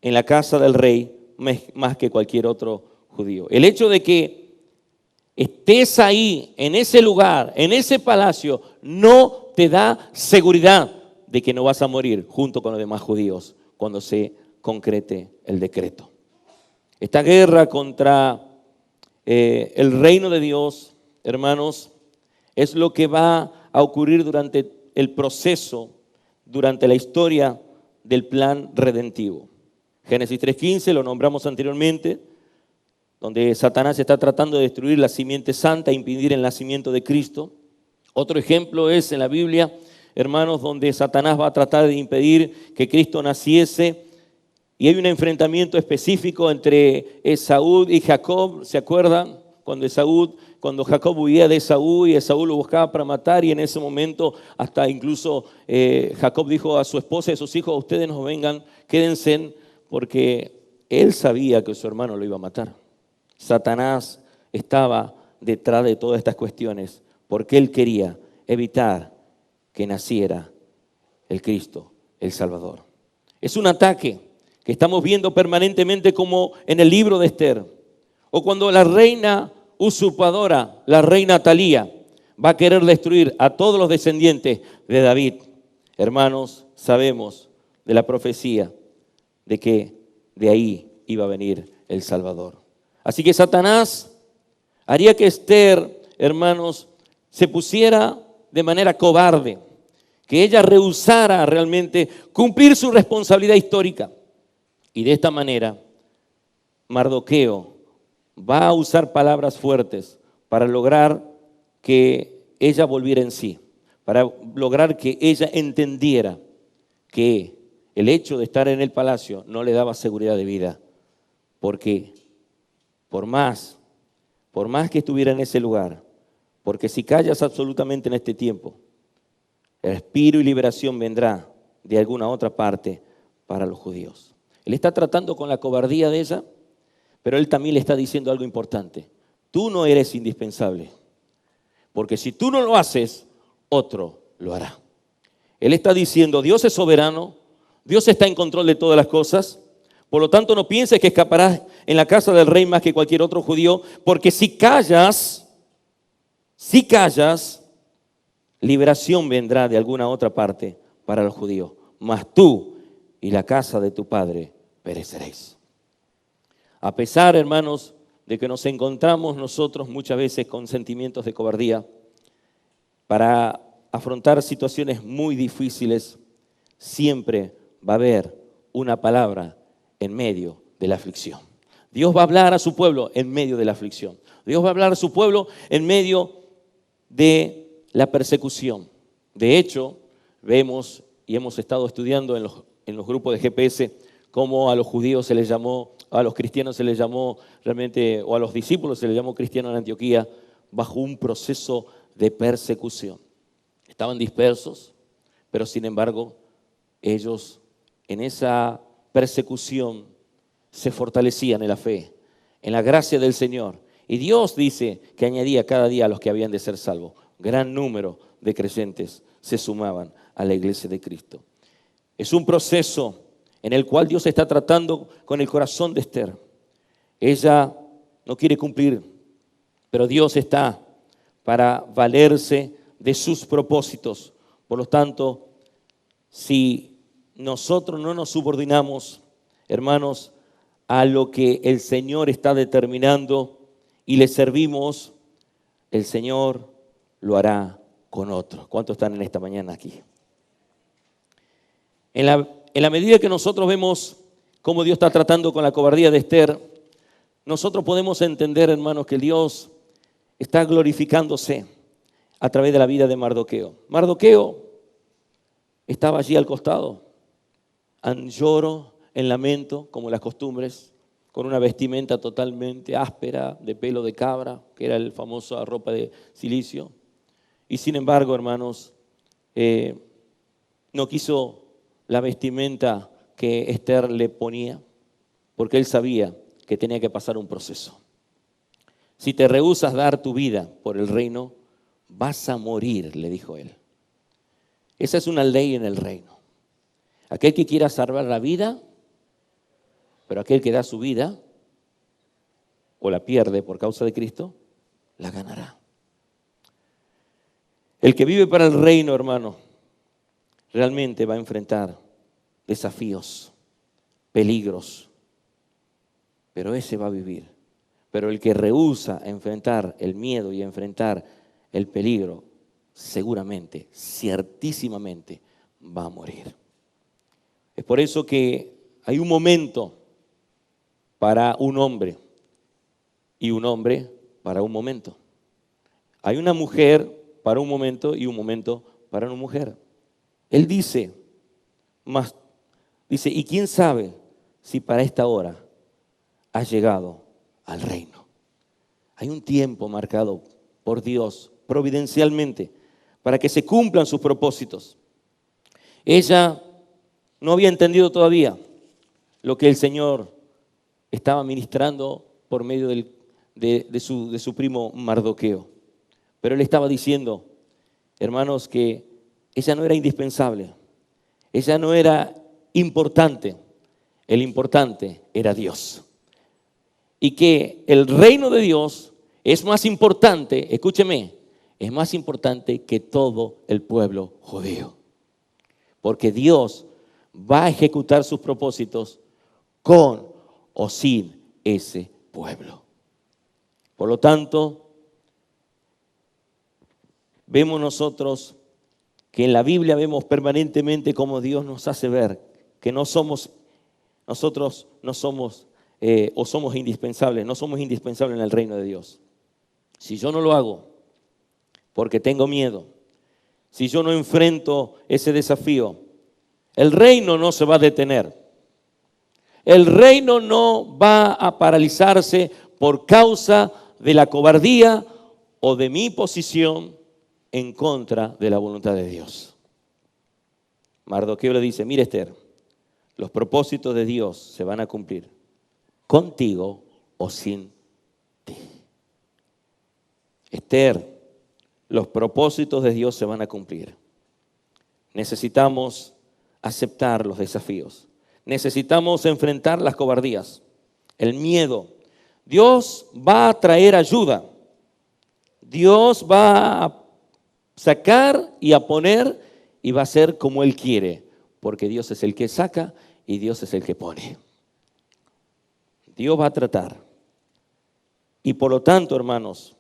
en la casa del rey más que cualquier otro judío. El hecho de que estés ahí, en ese lugar, en ese palacio, no te da seguridad de que no vas a morir junto con los demás judíos cuando se concrete el decreto. Esta guerra contra el reino de Dios, hermanos, es lo que va a ocurrir durante el proceso, durante la historia del plan redentivo. Génesis 3:15 lo nombramos anteriormente, donde Satanás está tratando de destruir la simiente santa e impedir el nacimiento de Cristo. Otro ejemplo es en la Biblia, hermanos, donde Satanás va a tratar de impedir que Cristo naciese. Y hay un enfrentamiento específico entre Esaú y Jacob. ¿Se acuerdan? Cuando Jacob huía de Esaú y Esaú lo buscaba para matar, y en ese momento hasta incluso Jacob dijo a su esposa y a sus hijos, ustedes no vengan, quédense, porque él sabía que su hermano lo iba a matar. Satanás estaba detrás de todas estas cuestiones porque él quería evitar que naciera el Cristo, el Salvador. Es un ataque que estamos viendo permanentemente, como en el libro de Esther, o cuando la reina usurpadora, la reina Atalía, va a querer destruir a todos los descendientes de David. Hermanos, sabemos de la profecía de que de ahí iba a venir el Salvador. Así que Satanás haría que Esther, hermanos, se pusiera de manera cobarde, que ella rehusara realmente cumplir su responsabilidad histórica. Y de esta manera, Mardoqueo va a usar palabras fuertes para lograr que ella volviera en sí, para lograr que ella entendiera que el hecho de estar en el palacio no le daba seguridad de vida, porque por más que estuviera en ese lugar, porque si callas absolutamente en este tiempo, respiro y liberación vendrá de alguna otra parte para los judíos. Él está tratando con la cobardía de ella, pero él también le está diciendo algo importante. Tú no eres indispensable, porque si tú no lo haces, otro lo hará. Él está diciendo, Dios es soberano, Dios está en control de todas las cosas, por lo tanto no pienses que escaparás en la casa del rey más que cualquier otro judío, porque si callas, liberación vendrá de alguna otra parte para los judíos, mas tú y la casa de tu padre pereceréis. A pesar, hermanos, de que nos encontramos nosotros muchas veces con sentimientos de cobardía para afrontar situaciones muy difíciles, siempre va a haber una palabra en medio de la aflicción. Dios va a hablar a su pueblo en medio de la aflicción. Dios va a hablar a su pueblo en medio de la persecución. De hecho, vemos y hemos estado estudiando en los grupos de GPS cómo a los judíos se les llamó, a los cristianos se les llamó realmente, o a los discípulos se les llamó cristianos en Antioquía, bajo un proceso de persecución. Estaban dispersos, pero sin embargo, ellos en esa persecución se fortalecían en la fe, en la gracia del Señor. Y Dios dice que añadía cada día a los que habían de ser salvos. Gran número de creyentes se sumaban a la iglesia de Cristo. Es un proceso en el cual Dios está tratando con el corazón de Esther. Ella no quiere cumplir, pero Dios está para valerse de sus propósitos. Por lo tanto, si nosotros no nos subordinamos, hermanos, a lo que el Señor está determinando y le servimos, el Señor lo hará con otros. ¿Cuántos están en esta mañana aquí? En la medida que nosotros vemos cómo Dios está tratando con la cobardía de Esther, nosotros podemos entender, hermanos, que Dios está glorificándose a través de la vida de Mardoqueo. Mardoqueo estaba allí al costado, en lloro, en lamento, como las costumbres, con una vestimenta totalmente áspera, de pelo de cabra, que era el famoso ropa de silicio. Y sin embargo, hermanos, no quiso la vestimenta que Esther le ponía, porque él sabía que tenía que pasar un proceso. Si te rehusas dar tu vida por el reino, vas a morir, le dijo él. Esa es una ley en el reino. Aquel que quiera salvar la vida, pero aquel que da su vida o la pierde por causa de Cristo, la ganará. El que vive para el reino, hermano, realmente va a enfrentar desafíos, peligros, pero ese va a vivir. Pero el que rehúsa enfrentar el miedo y enfrentar el peligro, seguramente, ciertísimamente, va a morir. Es por eso que hay un momento para un hombre y un hombre para un momento. Hay una mujer para un momento y un momento para una mujer. Él dice, ¿y quién sabe si para esta hora has llegado al reino? Hay un tiempo marcado por Dios providencialmente para que se cumplan sus propósitos. Ella no había entendido todavía lo que el Señor estaba ministrando por medio de su primo Mardoqueo. Pero él estaba diciendo, hermanos, que ella no era indispensable, ella no era importante, el importante era Dios. Y que el reino de Dios es más importante, escúcheme, es más importante que todo el pueblo judío. Porque Dios va a ejecutar sus propósitos con o sin ese pueblo. Por lo tanto, vemos nosotros que en la Biblia vemos permanentemente cómo Dios nos hace ver que nosotros no somos o somos indispensables, no somos indispensables en el reino de Dios. Si yo no lo hago porque tengo miedo, si yo no enfrento ese desafío, el reino no se va a detener. El reino no va a paralizarse por causa de la cobardía o de mi posición en contra de la voluntad de Dios. Mardoqueo le dice, mira Esther, los propósitos de Dios se van a cumplir contigo o sin ti. Esther, los propósitos de Dios se van a cumplir. Necesitamos aceptar los desafíos. Necesitamos enfrentar las cobardías, el miedo. Dios va a traer ayuda. Dios va a sacar y a poner y va a ser como Él quiere, porque Dios es el que saca y Dios es el que pone. Dios va a tratar. Y por lo tanto, hermanos,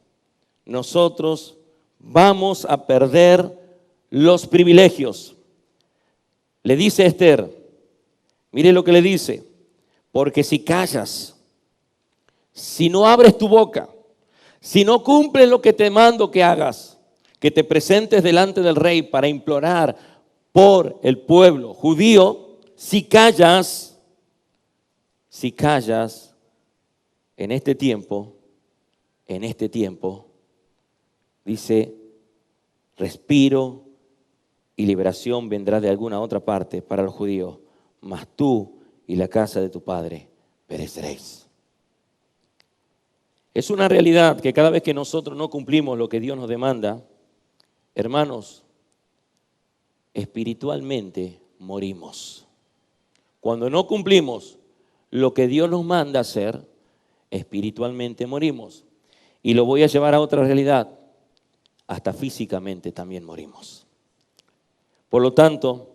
nosotros vamos a perder los privilegios. Le dice Esther, mire lo que le dice, porque si callas, si no abres tu boca, si no cumples lo que te mando que hagas, que te presentes delante del rey para implorar por el pueblo judío, si callas en este tiempo, dice, respiro y liberación vendrá de alguna otra parte para los judíos, mas tú y la casa de tu padre pereceréis. Es una realidad que cada vez que nosotros no cumplimos lo que Dios nos demanda, hermanos, espiritualmente morimos. Cuando no cumplimos lo que Dios nos manda hacer, espiritualmente morimos. Y lo voy a llevar a otra realidad, hasta físicamente también morimos. Por lo tanto,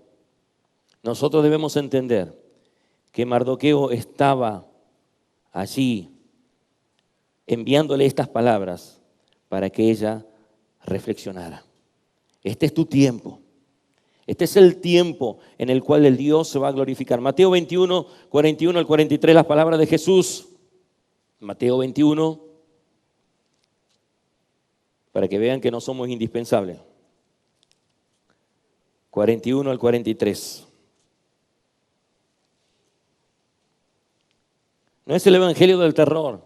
nosotros debemos entender que Mardoqueo estaba allí enviándole estas palabras para que ella reflexionara. Este es tu tiempo. Este es el tiempo en el cual el Dios se va a glorificar. Mateo 21, 41 al 43, las palabras de Jesús. Mateo 21, para que vean que no somos indispensables. 41 al 43. No es el evangelio del terror,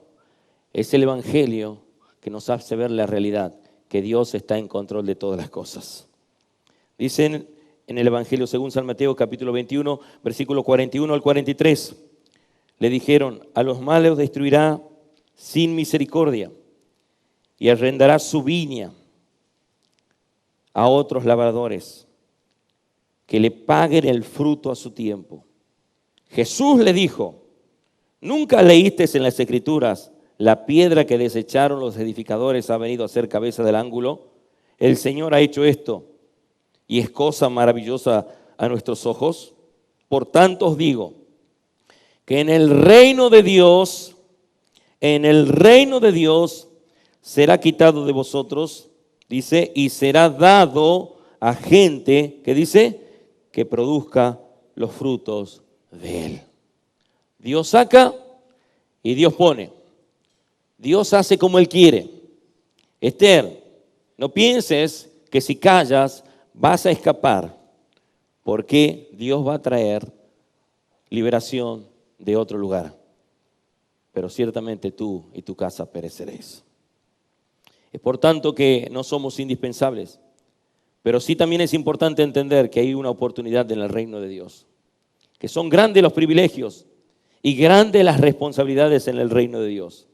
es el evangelio que nos hace ver la realidad, que Dios está en control de todas las cosas. Dicen en el evangelio según San Mateo capítulo 21, versículo 41 al 43, le dijeron, a los malos destruirá sin misericordia y arrendará su viña a otros labradores que le paguen el fruto a su tiempo. Jesús le dijo: ¿nunca leíste en las Escrituras: la piedra que desecharon los edificadores ha venido a ser cabeza del ángulo? El Señor ha hecho esto, y es cosa maravillosa a nuestros ojos. Por tanto os digo que en el reino de Dios será quitado de vosotros, dice, y será dado a gente, que dice, que produzca los frutos de él. Dios saca y Dios pone. Dios hace como él quiere. Esther, no pienses que si callas vas a escapar, porque Dios va a traer liberación de otro lugar. Pero ciertamente tú y tu casa pereceréis. Es por tanto que no somos indispensables, pero sí también es importante entender que hay una oportunidad en el reino de Dios, que son grandes los privilegios y grandes las responsabilidades en el reino de Dios.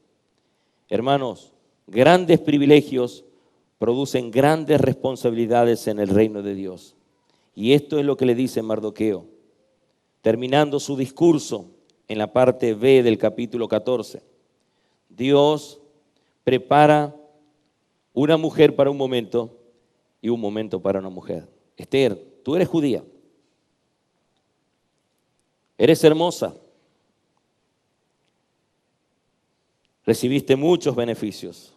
Hermanos, grandes privilegios producen grandes responsabilidades en el reino de Dios. Y esto es lo que le dice Mardoqueo, terminando su discurso en la parte B del capítulo 14. Dios prepara una mujer para un momento y un momento para una mujer. Esther, tú eres judía, eres hermosa, recibiste muchos beneficios.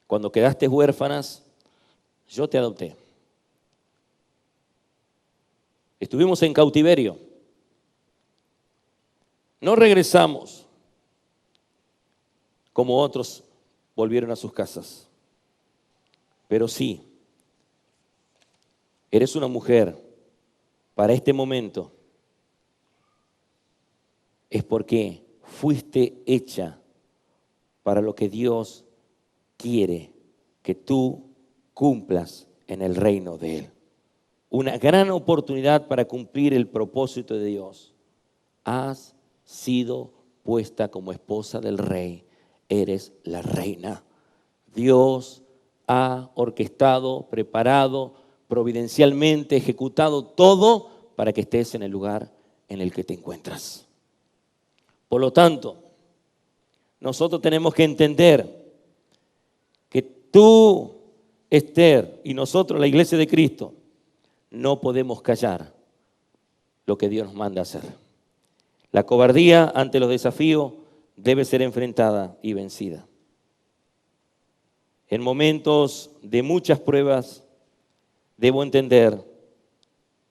Cuando quedaste huérfanas, yo te adopté. Estuvimos en cautiverio. No regresamos como otros volvieron a sus casas. Pero sí, eres una mujer para este momento. Es porque fuiste hecha para lo que Dios quiere que tú cumplas en el reino de Él. Una gran oportunidad para cumplir el propósito de Dios. Has sido puesta como esposa del rey. Eres la reina. Dios ha orquestado, preparado, providencialmente ejecutado todo para que estés en el lugar en el que te encuentras. Por lo tanto, nosotros tenemos que entender que tú, Esther, y nosotros, la Iglesia de Cristo, no podemos callar lo que Dios nos manda hacer. La cobardía ante los desafíos debe ser enfrentada y vencida. En momentos de muchas pruebas, debo entender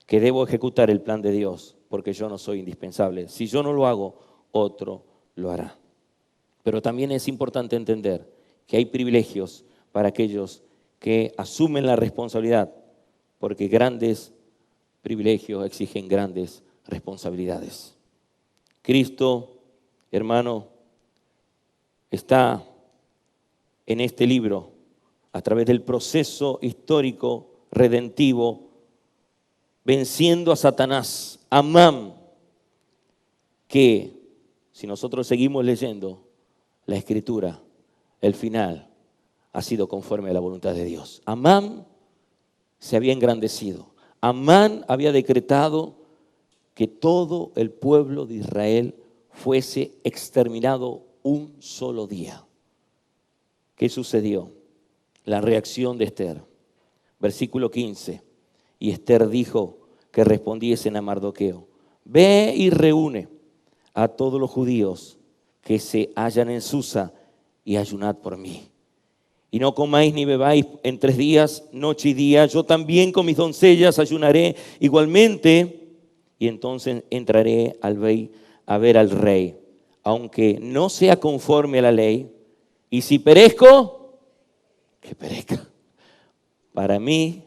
que debo ejecutar el plan de Dios, porque yo no soy indispensable. Si yo no lo hago, otro lo hará. Pero también es importante entender que hay privilegios para aquellos que asumen la responsabilidad, porque grandes privilegios exigen grandes responsabilidades. Cristo, hermano, está en este libro a través del proceso histórico redentivo, venciendo a Satanás, Amán, que si nosotros seguimos leyendo la Escritura, el final ha sido conforme a la voluntad de Dios. Amán se había engrandecido. Amán había decretado que todo el pueblo de Israel fuese exterminado un solo día. ¿Qué sucedió? La reacción de Esther. Versículo 15. Y Esther dijo que respondiesen a Mardoqueo: ve y reúne a todos los judíos que se hallan en Susa y ayunad por mí. Y no comáis ni bebáis en 3 días, noche y día. Yo también con mis doncellas ayunaré igualmente. Y entonces entraré a ver al rey, aunque no sea conforme a la ley. Y si perezco, que perezca. Para mí,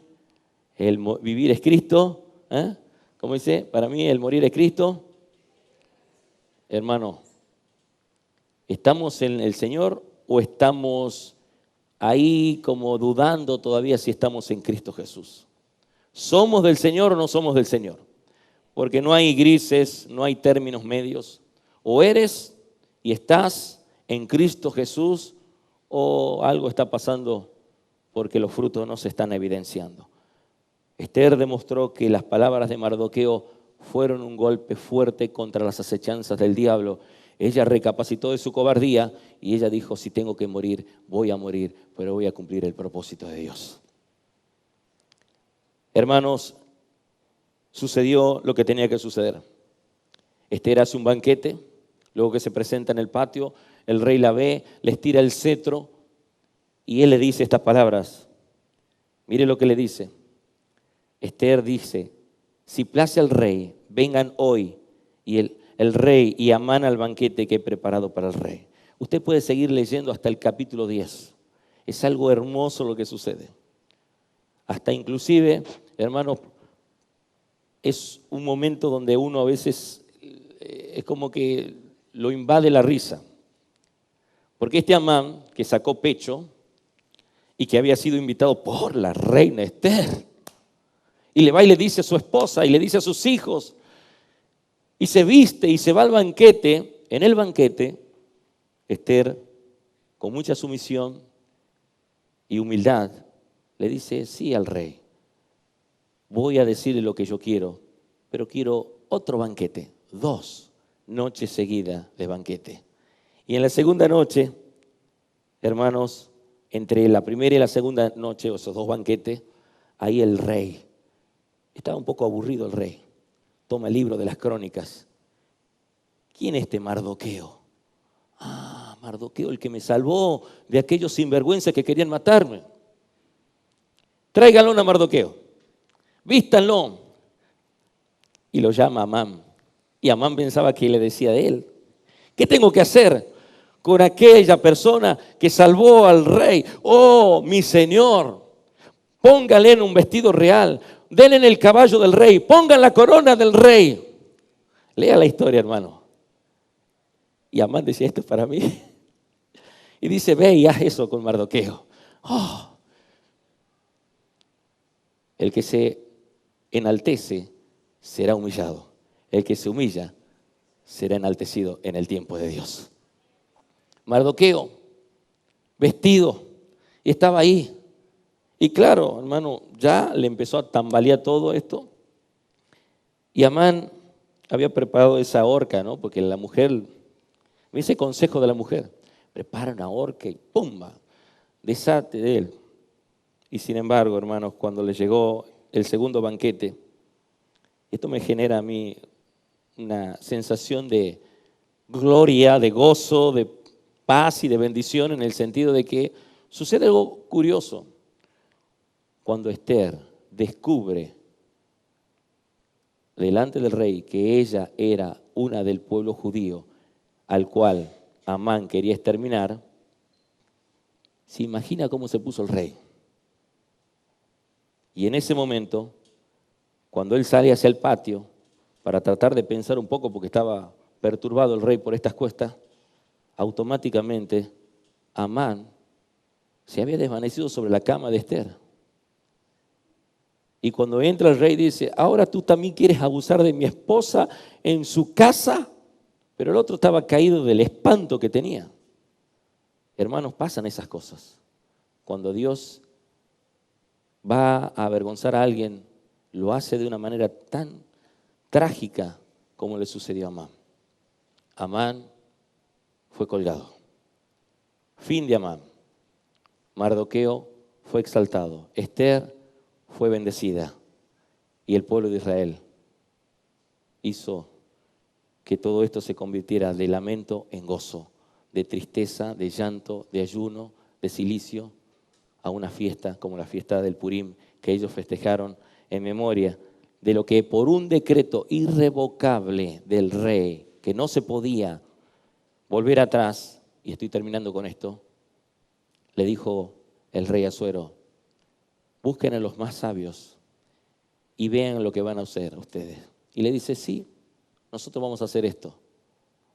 el vivir es Cristo. ¿Cómo dice? Para mí, el morir es Cristo. Hermano, ¿estamos en el Señor o estamos ahí como dudando todavía si estamos en Cristo Jesús? ¿Somos del Señor o no somos del Señor? Porque no hay grises, no hay términos medios. O eres y estás en Cristo Jesús, o algo está pasando porque los frutos no se están evidenciando. Esther demostró que las palabras de Mardoqueo fueron un golpe fuerte contra las acechanzas del diablo. Ella recapacitó de su cobardía y ella dijo, si tengo que morir, voy a morir, pero voy a cumplir el propósito de Dios. Hermanos, sucedió lo que tenía que suceder. Esther hace un banquete, luego que se presenta en el patio, el rey la ve, les tira el cetro y él le dice estas palabras. Mire lo que le dice. Esther dice, si place al rey, vengan hoy y el rey y Amán al banquete que he preparado para el rey. Usted puede seguir leyendo hasta el capítulo 10. Es algo hermoso lo que sucede. Hasta inclusive, hermanos, es un momento donde uno a veces es como que lo invade la risa. Porque este Amán que sacó pecho y que había sido invitado por la reina Esther, y le va y le dice a su esposa y le dice a sus hijos, y se viste y se va al banquete. En el banquete, Esther, con mucha sumisión y humildad, le dice sí al rey. Voy a decirle lo que yo quiero, pero quiero otro banquete, 2 noches seguidas de banquete. Y en la segunda noche, hermanos, entre la primera y la segunda noche, esos 2 banquetes, ahí el rey, estaba un poco aburrido el rey, toma el libro de las crónicas. ¿Quién es este Mardoqueo? Ah, Mardoqueo, el que me salvó de aquellos sinvergüenzas que querían matarme. Tráiganlo a Mardoqueo, vístanlo. Y lo llama Amán. Y Amán pensaba que le decía de él. ¿Qué tengo que hacer con aquella persona que salvó al rey? Oh, mi señor, póngale en un vestido real, denle en el caballo del rey, pongan la corona del rey. Lea la historia, hermano. Y Amán decía, esto es para mí. Y dice, ve y haz eso con Mardoqueo. Oh. El que se enaltece será humillado. El que se humilla será enaltecido en el tiempo de Dios. Mardoqueo, vestido, y estaba ahí. Y claro, hermano, ya le empezó a tambalear todo esto. Y Amán había preparado esa horca, ¿no? Porque la mujer, me dice consejo de la mujer, prepara una horca y ¡pumba! Desate de él. Y sin embargo, hermanos, cuando le llegó el segundo banquete, esto me genera a mí una sensación de gloria, de gozo, de paz y de bendición, en el sentido de que sucede algo curioso. Cuando Esther descubre delante del rey que ella era una del pueblo judío al cual Amán quería exterminar, se imagina cómo se puso el rey. Y en ese momento, cuando él sale hacia el patio para tratar de pensar un poco, porque estaba perturbado el rey por estas cuestas, automáticamente Amán se había desvanecido sobre la cama de Esther. Y cuando entra el rey dice, ahora tú también quieres abusar de mi esposa en su casa. Pero el otro estaba caído del espanto que tenía. Hermanos, pasan esas cosas. Cuando Dios va a avergonzar a alguien, lo hace de una manera tan trágica como le sucedió a Amán. Amán fue colgado. Fin de Amán. Mardoqueo fue exaltado. Esther fue bendecida. Y el pueblo de Israel hizo que todo esto se convirtiera de lamento en gozo, de tristeza, de llanto, de ayuno, de cilicio, a una fiesta como la fiesta del Purim, que ellos festejaron en memoria de lo que por un decreto irrevocable del rey, que no se podía volver atrás, y estoy terminando con esto, le dijo el rey Asuero, busquen a los más sabios y vean lo que van a hacer ustedes. Y le dice, sí, nosotros vamos a hacer esto.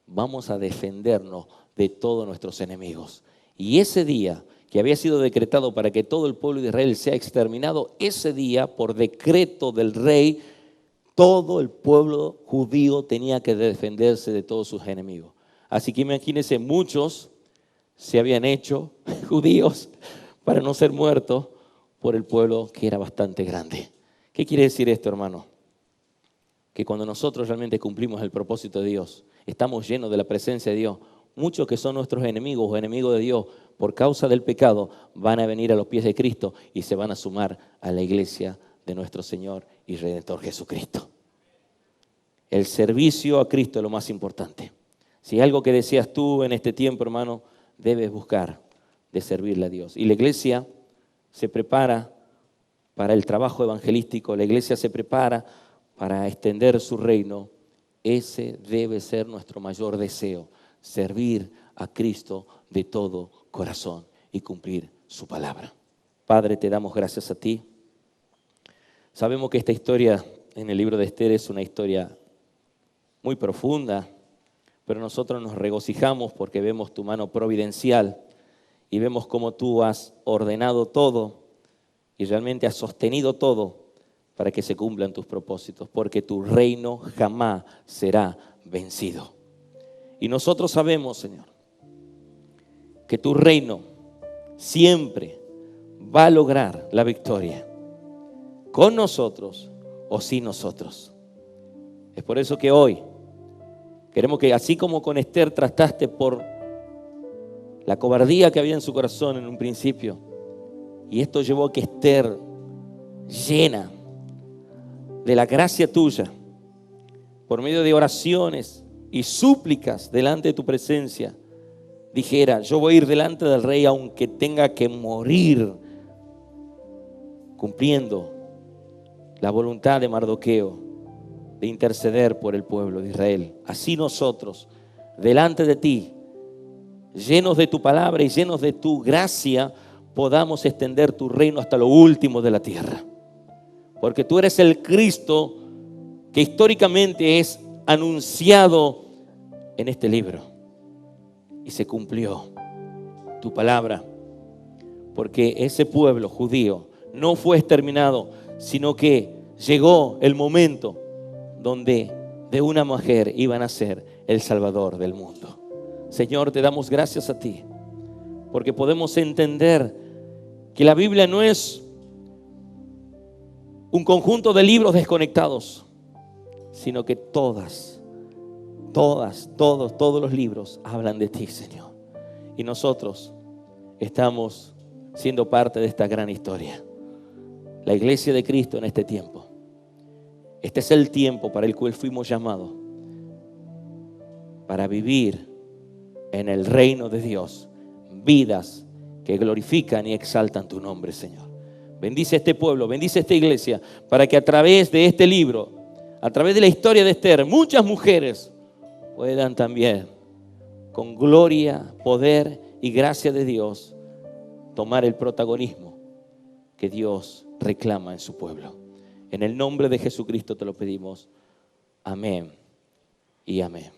Vamos a defendernos de todos nuestros enemigos. Y ese día que había sido decretado para que todo el pueblo de Israel sea exterminado, ese día, por decreto del rey, todo el pueblo judío tenía que defenderse de todos sus enemigos. Así que imagínense, muchos se habían hecho judíos para no ser muerto por el pueblo que era bastante grande. ¿Qué quiere decir esto, hermano? Que cuando nosotros realmente cumplimos el propósito de Dios, estamos llenos de la presencia de Dios, muchos que son nuestros enemigos o enemigos de Dios por causa del pecado van a venir a los pies de Cristo y se van a sumar a la iglesia de nuestro Señor y Redentor Jesucristo. El servicio a Cristo es lo más importante. Si hay algo que deseas tú en este tiempo, hermano, debes buscar de servirle a Dios. Y la iglesia se prepara para el trabajo evangelístico, la iglesia se prepara para extender su reino. Ese debe ser nuestro mayor deseo, servir a Cristo de todo corazón y cumplir su palabra. Padre, te damos gracias a ti. Sabemos que esta historia en el libro de Esther es una historia muy profunda, pero nosotros nos regocijamos porque vemos tu mano providencial y vemos cómo tú has ordenado todo y realmente has sostenido todo para que se cumplan tus propósitos, porque tu reino jamás será vencido. Y nosotros sabemos, Señor, que tu reino siempre va a lograr la victoria, con nosotros o sin nosotros. Es por eso que hoy queremos que, así como con Esther trataste por la cobardía que había en su corazón en un principio, y esto llevó a que Esther, llena de la gracia tuya, por medio de oraciones y súplicas delante de tu presencia, dijera: yo voy a ir delante del rey aunque tenga que morir, cumpliendo la voluntad de Mardoqueo de interceder por el pueblo de Israel. Así nosotros, delante de ti, llenos de tu palabra y llenos de tu gracia, podamos extender tu reino hasta lo último de la tierra. Porque tú eres el Cristo que históricamente es anunciado en este libro. Y se cumplió tu palabra. Porque ese pueblo judío no fue exterminado, sino que llegó el momento donde de una mujer iba a nacer el Salvador del mundo. Señor, te damos gracias a ti, porque podemos entender que la Biblia no es un conjunto de libros desconectados, sino que todos los libros hablan de ti, Señor. Y nosotros estamos siendo parte de esta gran historia. La iglesia de Cristo en este tiempo. Este es el tiempo para el cual fuimos llamados, para vivir en el reino de Dios, vidas que glorifican y exaltan tu nombre, Señor. Bendice este pueblo, bendice esta iglesia, para que a través de este libro, a través de la historia de Esther, muchas mujeres puedan también, con gloria, poder y gracia de Dios, tomar el protagonismo que Dios reclama en su pueblo. En el nombre de Jesucristo te lo pedimos. Amén y amén.